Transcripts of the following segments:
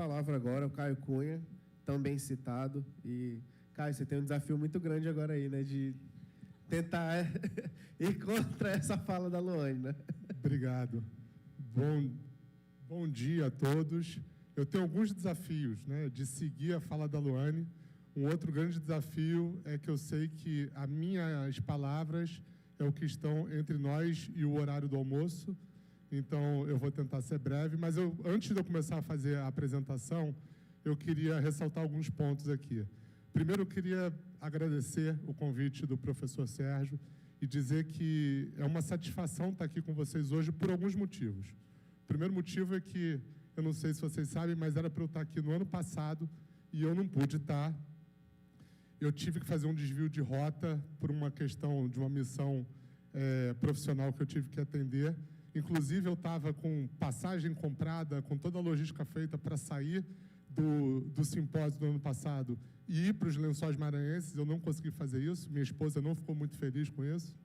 palavra agora, o Caio Cunha, também citado. E, Caio, você tem um desafio muito grande agora aí, né? De tentar ir contra essa fala da Luane, né? Obrigado. Bom dia a todos. Eu tenho alguns desafios, né, de seguir a fala da Luane. Um outro grande desafio é que eu sei que as minhas palavras é o que estão entre nós e o horário do almoço. Então, eu vou tentar ser breve. Mas, antes de eu começar a fazer a apresentação, eu queria ressaltar alguns pontos aqui. Primeiro, eu queria agradecer o convite do professor Sérgio e dizer que é uma satisfação estar aqui com vocês hoje por alguns motivos. O primeiro motivo é que, eu não sei se vocês sabem, mas era para eu estar aqui no ano passado e eu não pude estar. Eu tive que fazer um desvio de rota por uma questão de uma missão profissional que eu tive que atender. Inclusive, eu estava com passagem comprada, com toda a logística feita para sair do simpósio do ano passado e ir para os Lençóis Maranhenses. Eu não consegui fazer isso, minha esposa não ficou muito feliz com isso.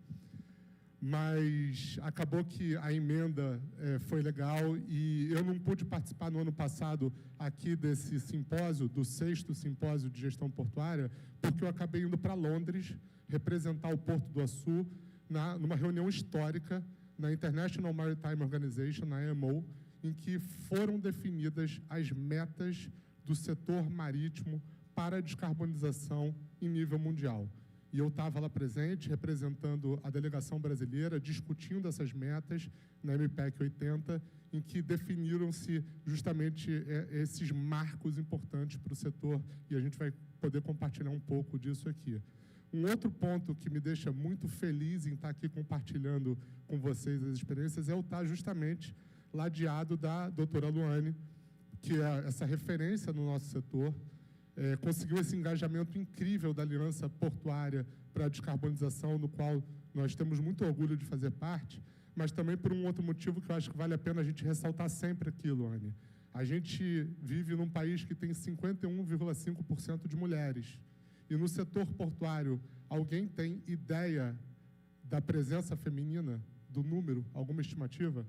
Mas acabou que a emenda foi legal e eu não pude participar no ano passado aqui desse simpósio, do 6º Simpósio de Gestão Portuária, porque eu acabei indo para Londres representar o Porto do Açu numa reunião histórica na International Maritime Organization, na IMO, em que foram definidas as metas do setor marítimo para a descarbonização em nível mundial. E eu estava lá presente, representando a delegação brasileira, discutindo essas metas na MPEC 80, em que definiram-se justamente esses marcos importantes para o setor, e a gente vai poder compartilhar um pouco disso aqui. Um outro ponto que me deixa muito feliz em estar aqui compartilhando com vocês as experiências é eu estar justamente ladeado da doutora Luane, que é essa referência no nosso setor, conseguiu esse engajamento incrível da Aliança Portuária para a Descarbonização, no qual nós temos muito orgulho de fazer parte, mas também por um outro motivo que eu acho que vale a pena a gente ressaltar sempre aqui, Luane. A gente vive num país que tem 51,5% de mulheres. E no setor portuário, alguém tem ideia da presença feminina, do número, alguma estimativa?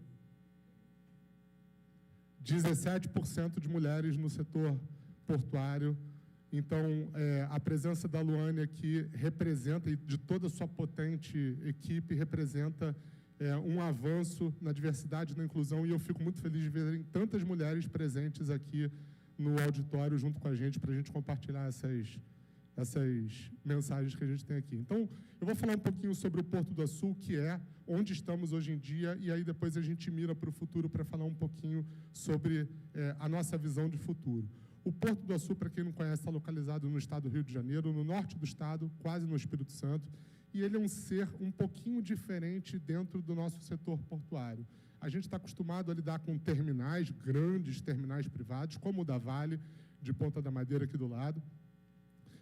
17% de mulheres no setor portuário. Então, a presença da Luane aqui representa, e de toda a sua potente equipe, representa um avanço na diversidade e na inclusão, e eu fico muito feliz de verem tantas mulheres presentes aqui no auditório junto com a gente, para a gente compartilhar essas mensagens que a gente tem aqui. Então, eu vou falar um pouquinho sobre o Porto do Açu, que é onde estamos hoje em dia, e aí depois a gente mira para o futuro para falar um pouquinho sobre a nossa visão de futuro. O Porto do Açu, para quem não conhece, está localizado no estado do Rio de Janeiro, no norte do estado, quase no Espírito Santo, e ele é um ser um pouquinho diferente dentro do nosso setor portuário. A gente está acostumado a lidar com terminais, grandes terminais privados, como o da Vale, de Ponta da Madeira, aqui do lado,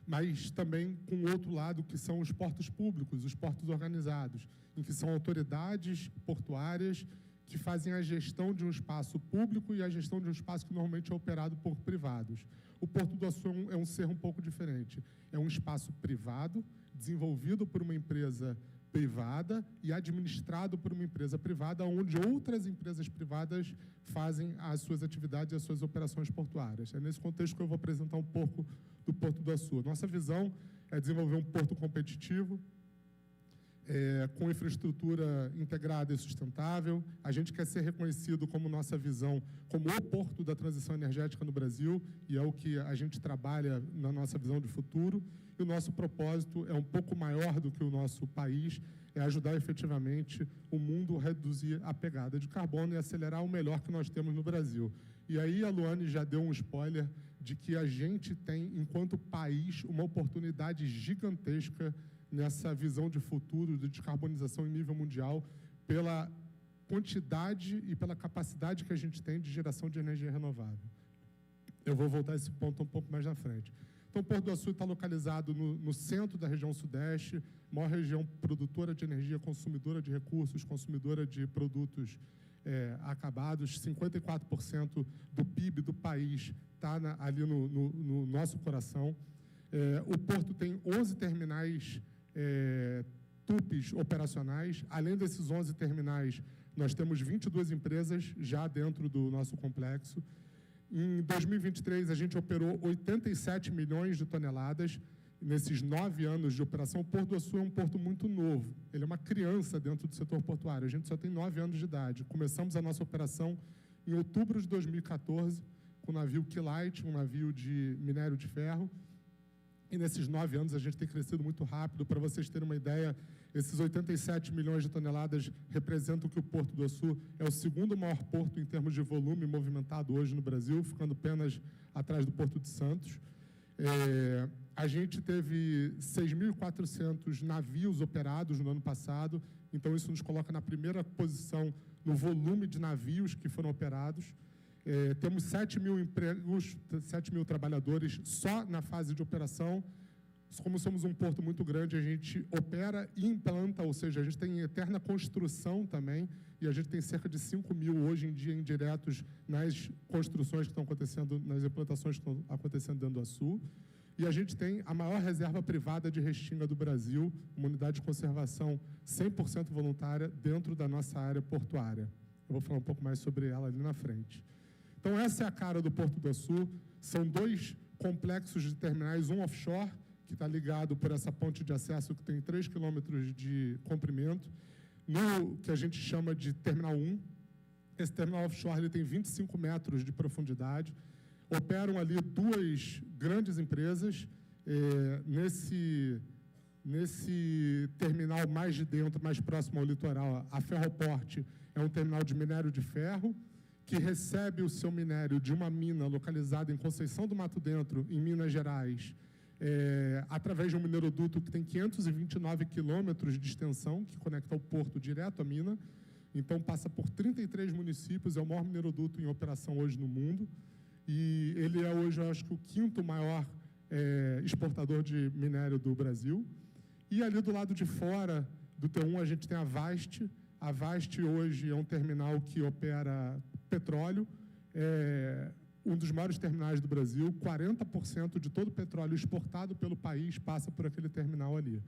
mas também com o outro lado, que são os portos públicos, os portos organizados, em que são autoridades portuárias que fazem a gestão de um espaço público e a gestão de um espaço que normalmente é operado por privados. O Porto do Açu é um ser um pouco diferente. É um espaço privado, desenvolvido por uma empresa privada e administrado por uma empresa privada, onde outras empresas privadas fazem as suas atividades e as suas operações portuárias. É nesse contexto que eu vou apresentar um pouco do Porto do Açu. Nossa visão é desenvolver um porto competitivo, com infraestrutura integrada e sustentável. A gente quer ser reconhecido como nossa visão, como o porto da transição energética no Brasil, e é o que a gente trabalha na nossa visão de futuro. E o nosso propósito é um pouco maior do que o nosso país, é ajudar efetivamente o mundo a reduzir a pegada de carbono e acelerar o melhor que nós temos no Brasil. E aí a Luane já deu um spoiler de que a gente tem, enquanto país, uma oportunidade gigantesca nessa visão de futuro, de descarbonização em nível mundial, pela quantidade e pela capacidade que a gente tem de geração de energia renovável. Eu vou voltar a esse ponto um pouco mais na frente. Então, o Porto do Açu está localizado no centro da região sudeste, maior região produtora de energia, consumidora de recursos, consumidora de produtos acabados. 54% do PIB do país está ali no nosso coração. O Porto tem 11 terminais TUPs operacionais. Além desses 11 terminais, nós temos 22 empresas já dentro do nosso complexo. Em 2023, a gente operou 87 milhões de toneladas. Nesses 9 anos de operação, o Porto do Açu é um porto muito novo. Ele é uma criança dentro do setor portuário. A gente só tem 9 anos de idade. Começamos a nossa operação em outubro de 2014, com o navio Quilite, um navio de minério de ferro. E nesses 9 anos a gente tem crescido muito rápido. Para vocês terem uma ideia, esses 87 milhões de toneladas representam que o Porto do Açu é o segundo maior porto em termos de volume movimentado hoje no Brasil, ficando apenas atrás do Porto de Santos. A gente teve 6.400 navios operados no ano passado, então isso nos coloca na primeira posição no volume de navios que foram operados. Temos 7.000 empregos, 7.000 trabalhadores só na fase de operação. Como somos um porto muito grande, a gente opera e implanta, ou seja, a gente tem eterna construção também, e a gente tem cerca de 5.000 hoje em dia indiretos nas construções que estão acontecendo, nas implantações que estão acontecendo dentro do Açu. E a gente tem a maior reserva privada de restinga do Brasil, uma unidade de conservação 100% voluntária dentro da nossa área portuária. Eu vou falar um pouco mais sobre ela ali na frente. Então, essa é a cara do Porto do Açu. São 2 complexos de terminais, um offshore, que está ligado por essa ponte de acesso que tem 3 quilômetros de comprimento, no que a gente chama de Terminal 1. Esse terminal offshore ele tem 25 metros de profundidade. Operam ali 2 grandes empresas. Nesse terminal mais de dentro, mais próximo ao litoral, a Ferroport é um terminal de minério de ferro, que recebe o seu minério de uma mina localizada em Conceição do Mato Dentro, em Minas Gerais, através de um mineroduto que tem 529 quilômetros de extensão, que conecta o porto direto à mina. Então, passa por 33 municípios, é o maior mineroduto em operação hoje no mundo. E ele é hoje, eu acho que, o 5º maior exportador de minério do Brasil. E ali do lado de fora do T1, a gente tem a Vast. A Vast hoje é um terminal que opera petróleo, um dos maiores terminais do Brasil. 40% de todo o petróleo exportado pelo país passa por aquele terminal ali.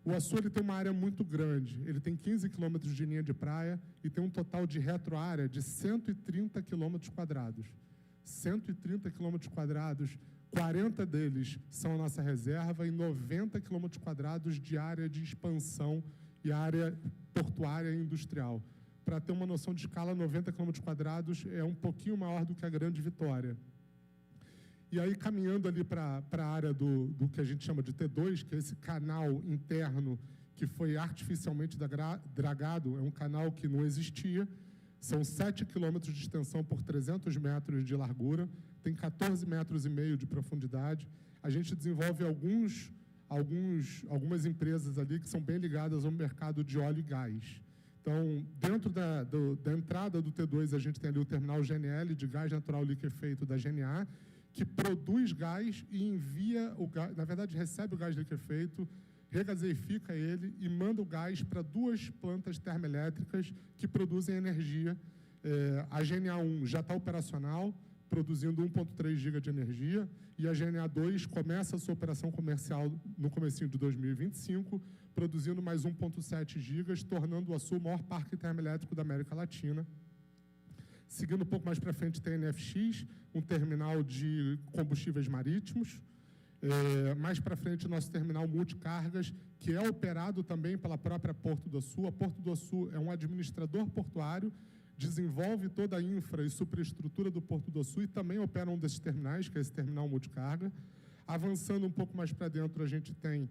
O Açu ele tem uma área muito grande, ele tem 15 quilômetros de linha de praia e tem um total de retroárea de 130 quilômetros quadrados. 130 quilômetros quadrados, 40 deles são a nossa reserva e 90 quilômetros quadrados de área de expansão e área portuária e industrial. Para ter uma noção de escala, 90 quilômetros quadrados é um pouquinho maior do que a Grande Vitória. E aí, caminhando ali para a área do que a gente chama de T2, que é esse canal interno que foi artificialmente dragado, é um canal que não existia. São 7 quilômetros de extensão por 300 metros de largura, tem 14 metros e meio de profundidade. A gente desenvolve algumas empresas ali que são bem ligadas ao mercado de óleo e gás. Então, dentro da entrada do T2, a gente tem ali o terminal GNL, de gás natural liquefeito da GNA, que produz gás e envia o gás, na verdade, recebe o gás liquefeito, regaseifica ele e manda o gás para 2 plantas termoelétricas que produzem energia. A GNA1 já está operacional, produzindo 1,3 GB de energia, e a GNA2 começa a sua operação comercial no comecinho de 2025, produzindo mais 1,7 GB, tornando o Açu o maior parque termoelétrico da América Latina. Seguindo um pouco mais para frente, tem a NFX, um terminal de combustíveis marítimos. Mais para frente, nosso terminal multicargas, que é operado também pela própria Porto do Açu. A Porto do Açu é um administrador portuário, desenvolve toda a infra e superestrutura do Porto do Açu e também opera um desses terminais, que é esse terminal multicarga. Avançando um pouco mais para dentro, a gente tem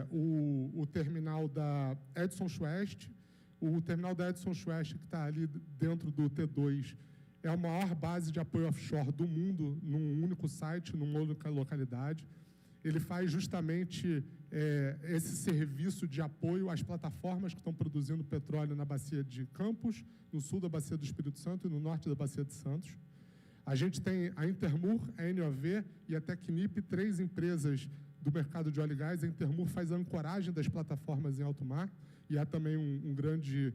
o terminal da Edson Schwest. O terminal da Edson Schwest, que está ali dentro do T2, é a maior base de apoio offshore do mundo, num único site, numa única localidade. Ele faz justamente esse serviço de apoio às plataformas que estão produzindo petróleo na bacia de Campos, no sul da bacia do Espírito Santo e no norte da bacia de Santos. A gente tem a Intermur, a NOV e a Tecnip, 3 empresas do mercado de óleo e gás. A Intermur faz a ancoragem das plataformas em alto mar e há também um grande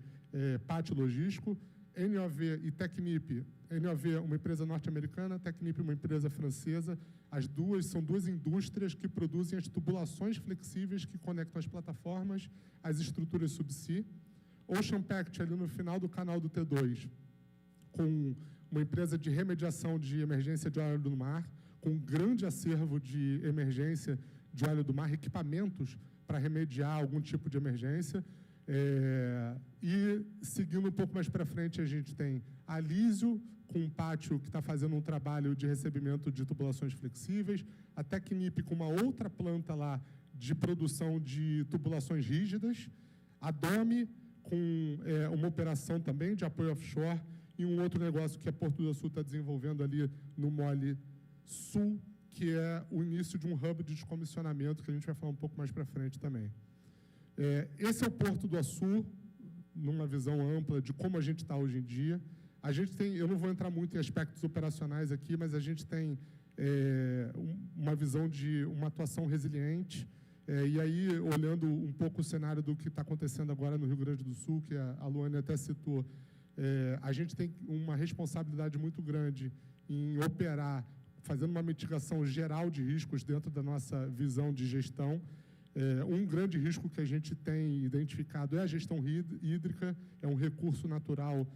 pátio logístico. NOV e Tecnip, NOV uma empresa norte-americana, Tecnip uma empresa francesa. As duas são 2 indústrias que produzem as tubulações flexíveis que conectam as plataformas às estruturas subsea. Ocean Pact, ali no final do canal do T2, com uma empresa de remediação de emergência de óleo do mar, com um grande acervo de emergência de óleo do mar, equipamentos para remediar algum tipo de emergência. E, seguindo um pouco mais para frente, a gente tem a Lísio, com um pátio que está fazendo um trabalho de recebimento de tubulações flexíveis, a Tecnip com uma outra planta lá de produção de tubulações rígidas, a Domi com uma operação também de apoio offshore e um outro negócio que a Porto do Sul está desenvolvendo ali no Mole Sul, que é o início de um hub de descomissionamento, que a gente vai falar um pouco mais para frente também. Esse é o Porto do Açu, numa visão ampla de como a gente está hoje em dia. A gente tem, eu não vou entrar muito em aspectos operacionais aqui, mas a gente tem uma visão de uma atuação resiliente. E aí, olhando um pouco o cenário do que está acontecendo agora no Rio Grande do Sul, que a Luane até citou, a gente tem uma responsabilidade muito grande em operar, fazendo uma mitigação geral de riscos dentro da nossa visão de gestão. Um grande risco que a gente tem identificado é a gestão hídrica, é um recurso natural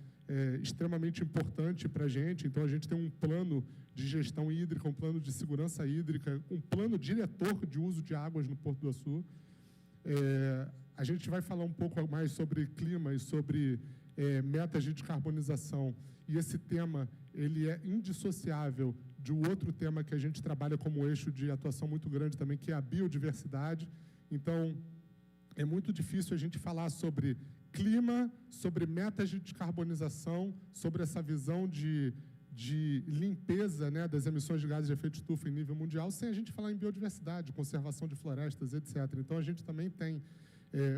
extremamente importante para a gente. Então, a gente tem um plano de gestão hídrica, um plano de segurança hídrica, um plano diretor de uso de águas no Porto do Açu. A gente vai falar um pouco mais sobre clima e sobre metas de descarbonização. E esse tema ele é indissociável de um outro tema que a gente trabalha como eixo de atuação muito grande também, que é a biodiversidade. Então, é muito difícil a gente falar sobre clima, sobre metas de descarbonização, sobre essa visão de limpeza, né, das emissões de gases de efeito estufa em nível mundial, sem a gente falar em biodiversidade, conservação de florestas, etc. Então, a gente também tem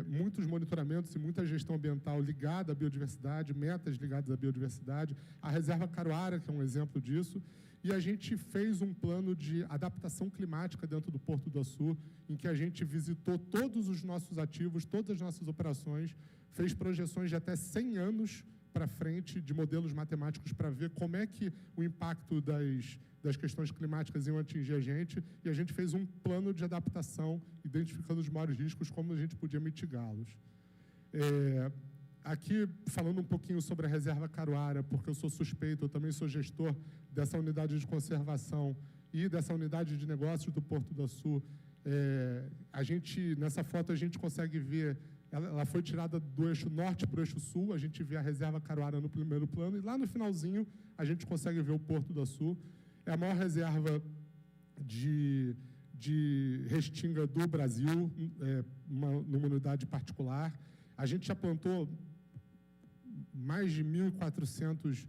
muitos monitoramentos e muita gestão ambiental ligada à biodiversidade, metas ligadas à biodiversidade, a Reserva Caruara, que é um exemplo disso, e a gente fez um plano de adaptação climática dentro do Porto do Açu, em que a gente visitou todos os nossos ativos, todas as nossas operações, fez projeções de até 100 anos para frente de modelos matemáticos para ver como é que o impacto das questões climáticas iam atingir a gente, e a gente fez um plano de adaptação, identificando os maiores riscos, como a gente podia mitigá-los. Aqui, falando um pouquinho sobre a Reserva Caruara, porque eu sou suspeito, eu também sou gestor dessa unidade de conservação e dessa unidade de negócios do Porto do Açu. Nessa foto, a gente consegue ver, ela foi tirada do eixo norte para o eixo sul, a gente vê a Reserva Caruara no primeiro plano, e lá no finalzinho, a gente consegue ver o Porto do Açu. É a maior reserva de restinga do Brasil, numa unidade particular. A gente já plantou mais de 1.400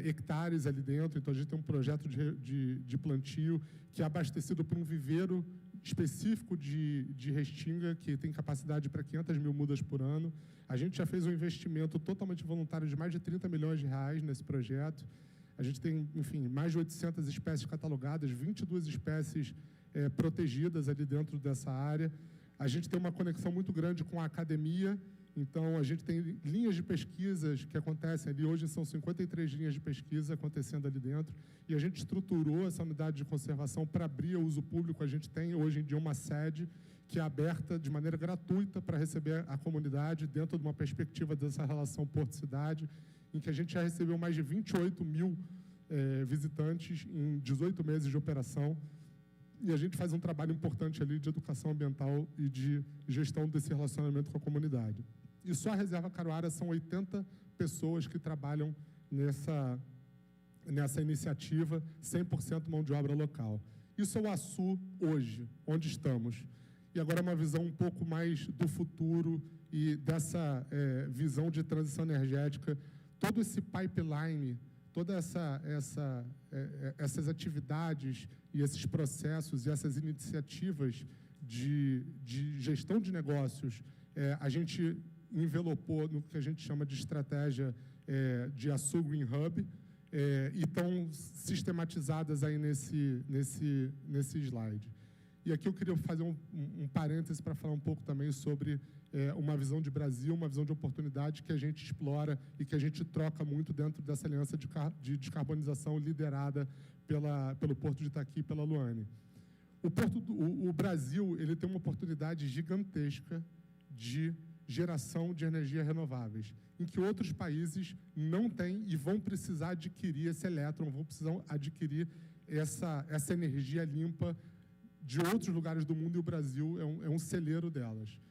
hectares ali dentro, então a gente tem um projeto de plantio que é abastecido por um viveiro específico de restinga, que tem capacidade para 500 mil mudas por ano. A gente já fez um investimento totalmente voluntário de mais de 30 milhões de reais nesse projeto. A gente tem, enfim, mais de 800 espécies catalogadas, 22 espécies protegidas ali dentro dessa área. A gente tem uma conexão muito grande com a academia, então a gente tem linhas de pesquisas que acontecem ali. Hoje são 53 linhas de pesquisa acontecendo ali dentro, e a gente estruturou essa unidade de conservação para abrir ao uso público. A gente tem hoje em dia uma sede que é aberta de maneira gratuita para receber a comunidade dentro de uma perspectiva dessa relação porto-cidade, em que a gente já recebeu mais de 28 mil visitantes em 18 meses de operação, e a gente faz um trabalho importante ali de educação ambiental e de gestão desse relacionamento com a comunidade. E só a Reserva Caruara são 80 pessoas que trabalham nessa iniciativa, 100% mão de obra local. Isso é o Açu hoje, onde estamos. E agora uma visão um pouco mais do futuro e dessa visão de transição energética. Todo esse pipeline, todas essas atividades e esses processos e essas iniciativas de gestão de negócios, a gente envelopou no que a gente chama de estratégia de Açu Green Hub, e estão sistematizadas aí nesse slide. E aqui eu queria fazer um parêntese para falar um pouco também sobre uma visão de Brasil, uma visão de oportunidade que a gente explora e que a gente troca muito dentro dessa aliança de descarbonização liderada pelo Porto de Itaqui e pela Luane. O Brasil ele tem uma oportunidade gigantesca de geração de energia renováveis, em que outros países não têm e vão precisar adquirir esse elétron, vão precisar adquirir essa energia limpa de outros lugares do mundo, e o Brasil é um celeiro delas.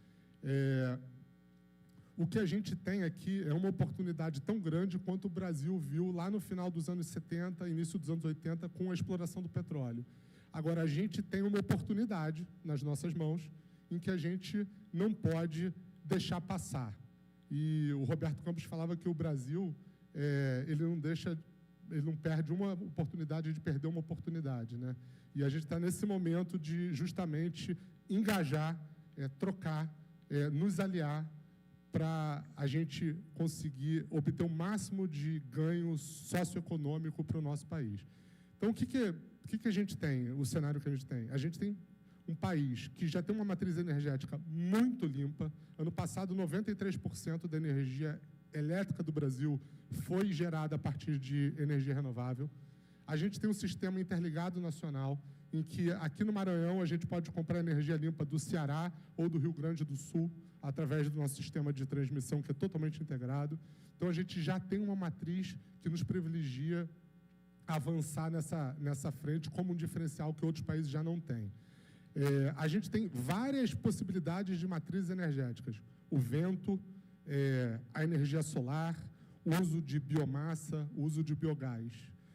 O que a gente tem aqui é uma oportunidade tão grande quanto o Brasil viu lá no final dos anos 70, início dos anos 80, com a exploração do petróleo. Agora, a gente tem uma oportunidade nas nossas mãos em que a gente não pode deixar passar. E o Roberto Campos falava que o Brasil, ele não perde uma oportunidade de perder uma oportunidade, né? E a gente está nesse momento de justamente engajar, trocar, nos aliar para a gente conseguir obter o máximo de ganho socioeconômico para o nosso país. Então, o que a gente tem, o cenário que a gente tem? A gente tem um país que já tem uma matriz energética muito limpa. Ano passado, 93% da energia elétrica do Brasil foi gerada a partir de energia renovável. A gente tem um sistema interligado nacional, em que aqui no Maranhão a gente pode comprar energia limpa do Ceará ou do Rio Grande do Sul, através do nosso sistema de transmissão, que é totalmente integrado. Então, a gente já tem uma matriz que nos privilegia avançar nessa frente como um diferencial que outros países já não têm. A gente tem várias possibilidades de matrizes energéticas. O vento, a energia solar, o uso de biomassa, o uso de biogás.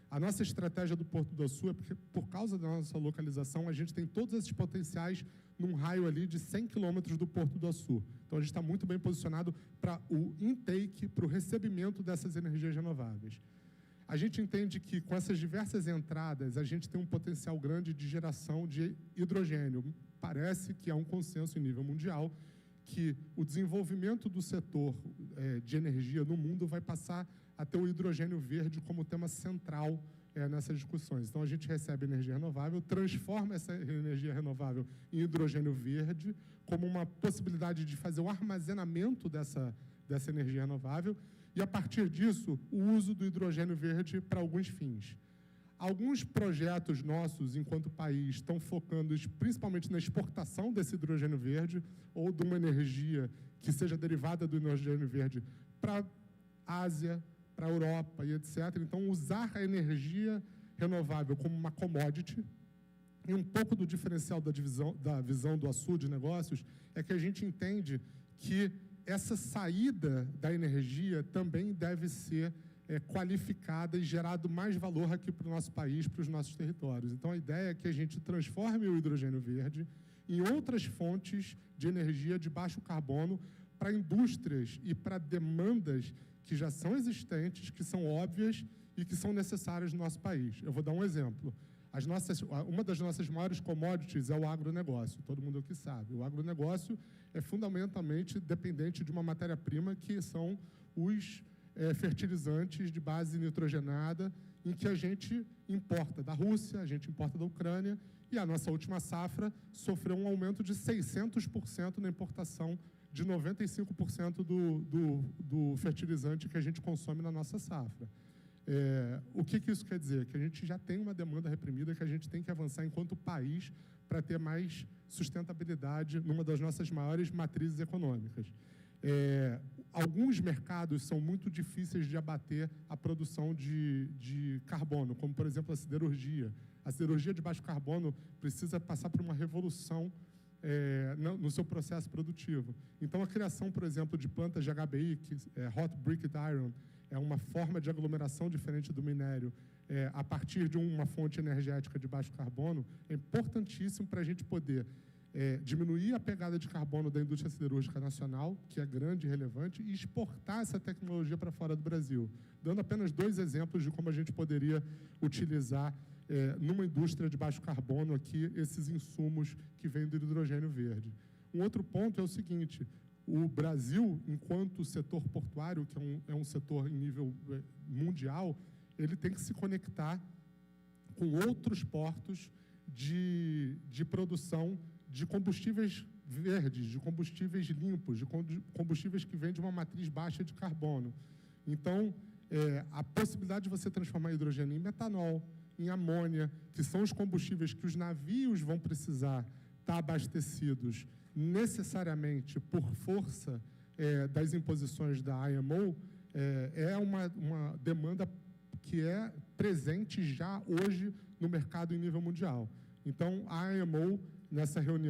A nossa estratégia do Porto do Açu é porque, por causa da nossa localização, a gente tem todos esses potenciais num raio ali de 100 quilômetros do Porto do Açu. Então, a gente está muito bem posicionado para o intake, para o recebimento dessas energias renováveis. A gente entende que, com essas diversas entradas, a gente tem um potencial grande de geração de hidrogênio. Parece que há um consenso em nível mundial que o desenvolvimento do setor de energia no mundo vai passar a ter o hidrogênio verde como tema central nessas discussões. Então, a gente recebe energia renovável, transforma essa energia renovável em hidrogênio verde como uma possibilidade de fazer o armazenamento dessa energia renovável e, a partir disso, o uso do hidrogênio verde para alguns fins. Alguns projetos nossos, enquanto país, estão focando principalmente na exportação desse hidrogênio verde ou de uma energia que seja derivada do hidrogênio verde para a Ásia, para a Europa e etc. Então, usar a energia renovável como uma commodity. E um pouco do diferencial da visão do Açu de negócios é que a gente entende que essa saída da energia também deve ser qualificada e gerado mais valor aqui para o nosso país, para os nossos territórios. Então, a ideia é que a gente transforme o hidrogênio verde em outras fontes de energia de baixo carbono para indústrias e para demandas que já são existentes, que são óbvias e que são necessárias no nosso país. Eu vou dar um exemplo. Uma das nossas maiores commodities é o agronegócio, todo mundo aqui sabe. O agronegócio é fundamentalmente dependente de uma matéria-prima que são os fertilizantes de base nitrogenada, em que a gente importa da Rússia, a gente importa da Ucrânia, e a nossa última safra sofreu um aumento de 600% na importação de 95% do fertilizante que a gente consome na nossa safra. O que isso quer dizer? Que a gente já tem uma demanda reprimida que a gente tem que avançar enquanto país para ter mais sustentabilidade numa das nossas maiores matrizes econômicas. Alguns mercados são muito difíceis de abater a produção de carbono, como, por exemplo, a siderurgia. A siderurgia de baixo carbono precisa passar por uma revolução no seu processo produtivo. Então, a criação, por exemplo, de plantas de HBI, que é Hot Briquetted Iron, é uma forma de aglomeração diferente do minério, a partir de uma fonte energética de baixo carbono, é importantíssimo para a gente poder diminuir a pegada de carbono da indústria siderúrgica nacional, que é grande e relevante, e exportar essa tecnologia para fora do Brasil. Dando apenas 2 exemplos de como a gente poderia utilizar numa indústria de baixo carbono aqui esses insumos que vêm do hidrogênio verde. Um outro ponto é o seguinte: o Brasil, enquanto setor portuário, que é um setor em nível mundial, ele tem que se conectar com outros portos de produção de combustíveis verdes, de combustíveis limpos, de combustíveis que vêm de uma matriz baixa de carbono. Então, a possibilidade de você transformar hidrogênio em metanol, em amônia, que são os combustíveis que os navios vão precisar estar abastecidos necessariamente por força das imposições da IMO é uma demanda que é presente já hoje no mercado em nível mundial. Então, a IMO, nessa reunião,